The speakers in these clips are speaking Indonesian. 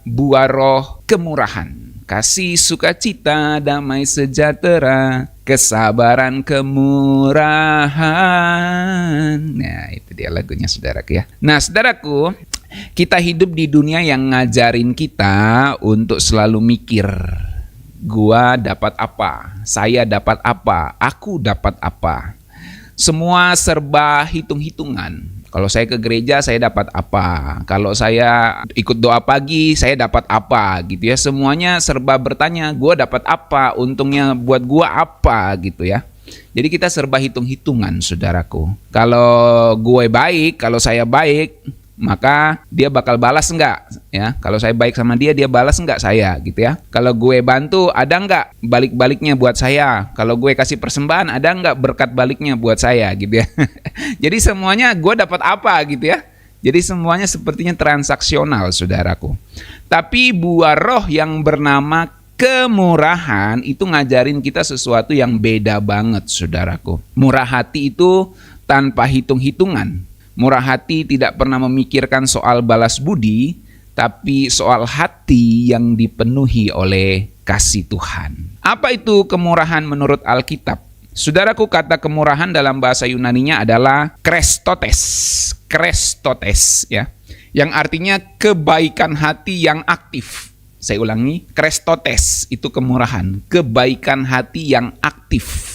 buah roh kemurahan, kasih, sukacita, damai sejahtera, kesabaran, kemurahan. Nah, itu dia lagunya saudaraku ya. Nah, saudaraku, kita hidup di dunia yang ngajarin kita untuk selalu mikir, gua dapat apa, saya dapat apa, aku dapat apa. Semua serba hitung-hitungan. Kalau saya ke gereja, saya dapat apa. Kalau saya ikut doa pagi, saya dapat apa gitu ya. Semuanya serba bertanya, gue dapat apa, untungnya buat gue apa gitu ya. Jadi kita serba hitung-hitungan saudaraku. Kalau gue baik, kalau saya baik, maka dia bakal balas enggak ya. Kalau saya baik sama dia, dia balas enggak saya gitu ya. Kalau gue bantu, ada enggak balik-baliknya buat saya. Kalau gue kasih persembahan, ada enggak berkat baliknya buat saya gitu ya. Jadi semuanya gue dapat apa gitu ya. Jadi semuanya sepertinya transaksional saudaraku. Tapi buah roh yang bernama kemurahan itu ngajarin kita sesuatu yang beda banget saudaraku. Murah hati itu tanpa hitung-hitungan. Murah hati tidak pernah memikirkan soal balas budi, tapi soal hati yang dipenuhi oleh kasih Tuhan. Apa itu kemurahan menurut Alkitab? Saudaraku, kata kemurahan dalam bahasa Yunaninya adalah krestotes. Krestotes ya. Yang artinya kebaikan hati yang aktif. Saya ulangi, krestotes itu kemurahan, kebaikan hati yang aktif.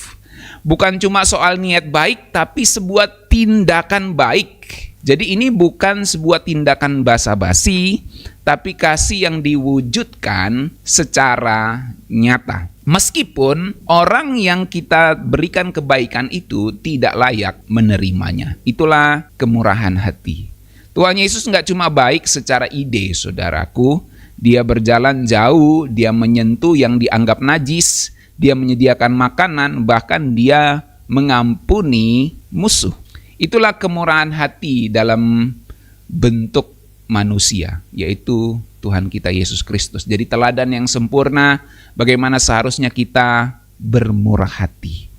Bukan cuma soal niat baik, tapi sebuah tindakan baik. Jadi ini bukan sebuah tindakan basa-basi, tapi kasih yang diwujudkan secara nyata. Meskipun orang yang kita berikan kebaikan itu tidak layak menerimanya. Itulah kemurahan hati. Tuhan Yesus nggak cuma baik secara ide, saudaraku. Dia berjalan jauh, dia menyentuh yang dianggap najis, dia menyediakan makanan, bahkan dia mengampuni musuh. Itulah kemurahan hati dalam bentuk manusia, yaitu Tuhan kita Yesus Kristus. Jadi teladan yang sempurna bagaimana seharusnya kita bermurah hati.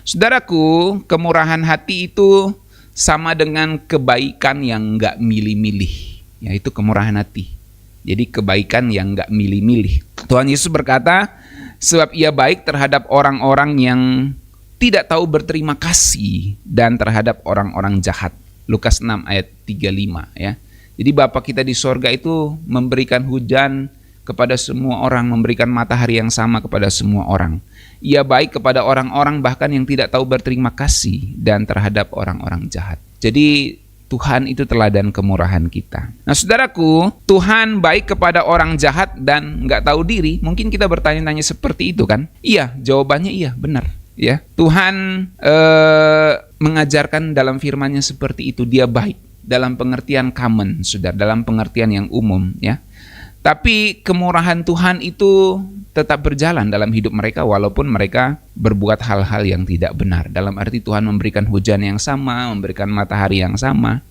Saudaraku, kemurahan hati itu sama dengan kebaikan yang gak milih-milih, yaitu kemurahan hati. Jadi kebaikan yang gak milih-milih. Tuhan Yesus berkata, sebab ia baik terhadap orang-orang yang tidak tahu berterima kasih dan terhadap orang-orang jahat. Lukas 6 ayat 35 ya. Jadi Bapa kita di sorga itu memberikan hujan kepada semua orang, memberikan matahari yang sama kepada semua orang. Ia baik kepada orang-orang bahkan yang tidak tahu berterima kasih dan terhadap orang-orang jahat. Jadi Tuhan itu teladan kemurahan kita. Nah saudaraku, Tuhan baik kepada orang jahat dan nggak tahu diri. Mungkin kita bertanya-tanya seperti itu kan? Iya, jawabannya iya, benar. Ya, Tuhan mengajarkan dalam firman-Nya seperti itu. Dia baik dalam pengertian common, saudara, dalam pengertian yang umum. Ya, tapi kemurahan Tuhan itu tetap berjalan dalam hidup mereka walaupun mereka berbuat hal-hal yang tidak benar. Dalam arti Tuhan memberikan hujan yang sama, memberikan matahari yang sama.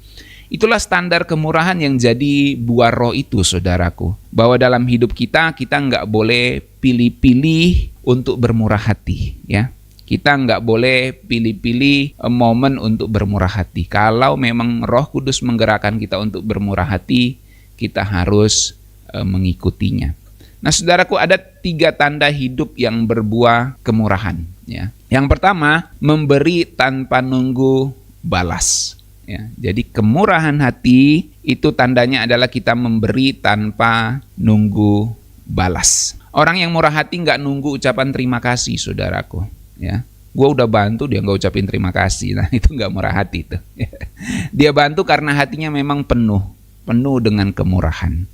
Itulah standar kemurahan yang jadi buah roh itu, saudaraku. Bahwa dalam hidup kita nggak boleh pilih-pilih untuk bermurah hati. Ya, kita nggak boleh pilih-pilih momen untuk bermurah hati. Kalau memang Roh Kudus menggerakkan kita untuk bermurah hati, kita harus mengikutinya. Nah saudaraku, ada 3 tanda hidup yang berbuah kemurahan. Ya. Yang pertama, memberi tanpa nunggu balas. Ya. Jadi kemurahan hati itu tandanya adalah kita memberi tanpa nunggu balas. Orang yang murah hati nggak nunggu ucapan terima kasih, saudaraku. Ya, gue udah bantu dia nggak ucapin terima kasih. Nah itu nggak murah hati tuh. Dia bantu karena hatinya memang penuh dengan kemurahan.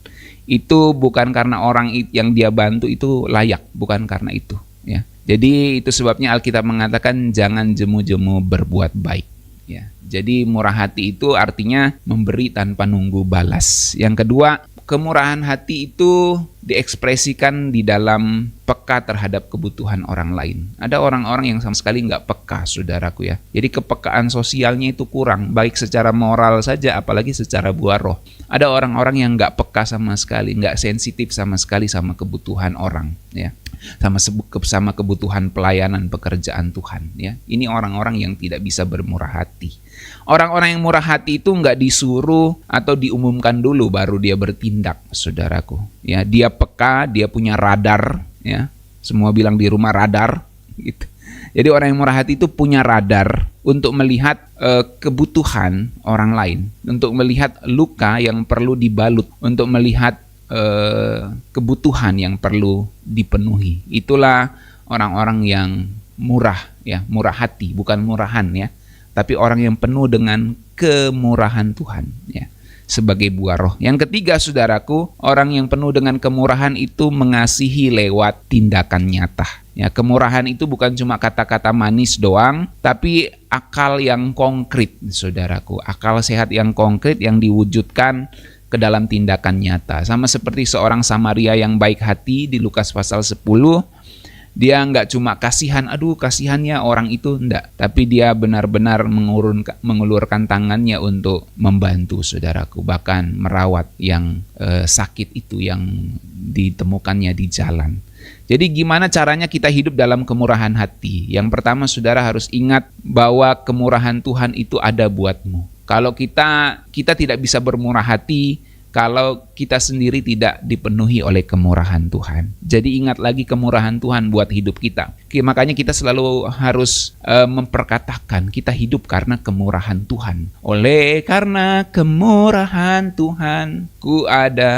Itu bukan karena orang yang dia bantu itu layak, bukan karena itu. Ya, jadi itu sebabnya Alkitab mengatakan jangan jemu-jemu berbuat baik. Ya, jadi murah hati itu artinya memberi tanpa nunggu balas. Yang kedua, kemurahan hati itu diekspresikan di dalam peka terhadap kebutuhan orang lain. Ada orang-orang yang sama sekali nggak peka, saudaraku ya. Jadi kepekaan sosialnya itu kurang, baik secara moral saja, apalagi secara buah roh. Ada orang-orang yang nggak peka sama sekali, nggak sensitif sama sekali sama kebutuhan orang. Ya. sama kebutuhan pelayanan pekerjaan Tuhan, ya. Ini orang-orang yang tidak bisa bermurah hati. Orang-orang yang murah hati itu nggak disuruh atau diumumkan dulu baru dia bertindak, saudaraku. Ya, dia peka, dia punya radar, ya. Semua bilang di rumah radar, gitu. Jadi orang yang murah hati itu punya radar untuk melihat kebutuhan orang lain, untuk melihat luka yang perlu dibalut, untuk melihat kebutuhan yang perlu dipenuhi. Itulah orang-orang yang murah, ya, murah hati, bukan murahan, ya, tapi orang yang penuh dengan kemurahan Tuhan, ya, sebagai buah roh. Yang ketiga, saudaraku, orang yang penuh dengan kemurahan itu mengasihi lewat tindakan nyata. Ya, kemurahan itu bukan cuma kata-kata manis doang, tapi akal yang konkret, saudaraku. Akal sehat yang konkret yang diwujudkan ke dalam tindakan nyata. Sama seperti seorang Samaria yang baik hati di Lukas pasal 10, dia nggak cuma kasihan, aduh kasihannya orang itu, enggak. Tapi dia benar-benar mengulurkan tangannya untuk membantu saudaraku. Bahkan merawat yang sakit itu yang ditemukannya di jalan. Jadi gimana caranya kita hidup dalam kemurahan hati? Yang pertama, saudara harus ingat bahwa kemurahan Tuhan itu ada buatmu. Kalau kita tidak bisa bermurah hati kalau kita sendiri tidak dipenuhi oleh kemurahan Tuhan. Jadi ingat lagi kemurahan Tuhan buat hidup kita. Makanya kita selalu harus memperkatakan kita hidup karena kemurahan Tuhan. Oleh karena kemurahan Tuhan ku ada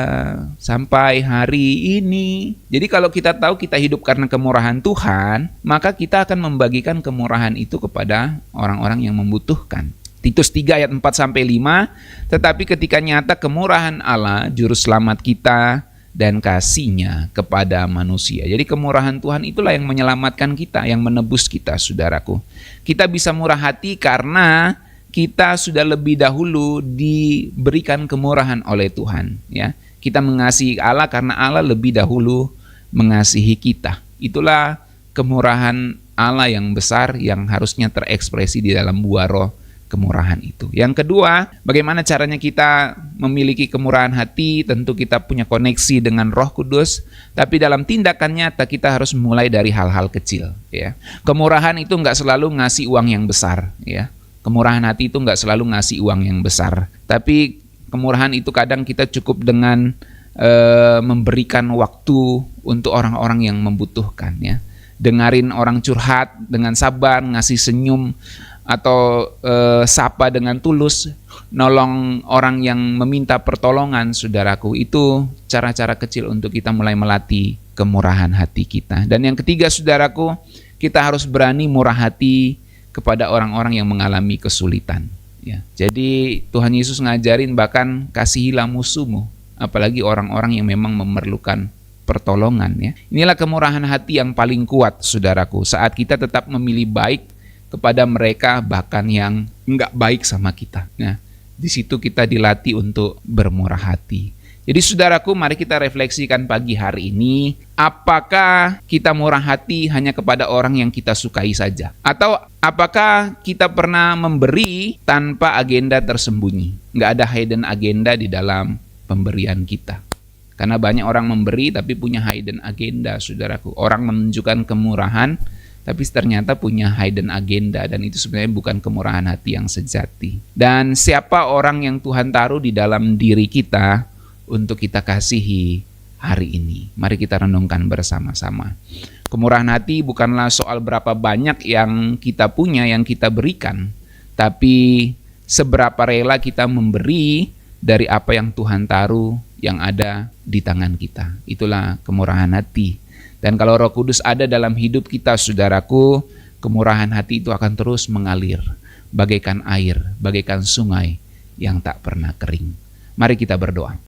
sampai hari ini. Jadi kalau kita tahu kita hidup karena kemurahan Tuhan, maka kita akan membagikan kemurahan itu kepada orang-orang yang membutuhkan. Titus 3 ayat 4-5, tetapi ketika nyata kemurahan Allah, juru selamat kita dan kasih-Nya kepada manusia. Jadi kemurahan Tuhan itulah yang menyelamatkan kita, yang menebus kita, saudaraku. Kita bisa murah hati karena kita sudah lebih dahulu diberikan kemurahan oleh Tuhan. Ya, kita mengasihi Allah karena Allah lebih dahulu mengasihi kita. Itulah kemurahan Allah yang besar yang harusnya terekspresi di dalam buah roh kemurahan itu. Yang kedua, bagaimana caranya kita memiliki kemurahan hati? Tentu kita punya koneksi dengan Roh Kudus, tapi dalam tindakan nyata kita harus mulai dari hal-hal kecil, ya. Kemurahan itu nggak selalu ngasih uang yang besar, ya. Kemurahan hati itu nggak selalu ngasih uang yang besar, tapi kemurahan itu kadang kita cukup dengan memberikan waktu untuk orang-orang yang membutuhkan, ya. Dengarin orang curhat dengan sabar, ngasih senyum, atau sapa dengan tulus, nolong orang yang meminta pertolongan, saudaraku. Itu cara-cara kecil untuk kita mulai melatih kemurahan hati kita. Dan yang ketiga, saudaraku, kita harus berani murah hati kepada orang-orang yang mengalami kesulitan, ya. Jadi Tuhan Yesus ngajarin bahkan kasihilah musuhmu, apalagi orang-orang yang memang memerlukan pertolongan, ya. Inilah kemurahan hati yang paling kuat, saudaraku, saat kita tetap memilih baik kepada mereka bahkan yang enggak baik sama kita. Nah, di situ kita dilatih untuk bermurah hati. Jadi saudaraku, mari kita refleksikan pagi hari ini, apakah kita murah hati hanya kepada orang yang kita sukai saja? Atau apakah kita pernah memberi tanpa agenda tersembunyi? Enggak ada hidden agenda di dalam pemberian kita. Karena banyak orang memberi tapi punya hidden agenda, saudaraku. Orang menunjukkan kemurahan tapi ternyata punya hidden agenda, dan itu sebenarnya bukan kemurahan hati yang sejati. Dan siapa orang yang Tuhan taruh di dalam diri kita untuk kita kasihi hari ini? Mari kita renungkan bersama-sama. Kemurahan hati bukanlah soal berapa banyak yang kita punya, yang kita berikan, tapi seberapa rela kita memberi dari apa yang Tuhan taruh yang ada di tangan kita. Itulah kemurahan hati. Dan kalau Roh Kudus ada dalam hidup kita, saudaraku, kemurahan hati itu akan terus mengalir bagaikan air, bagaikan sungai yang tak pernah kering. Mari kita berdoa.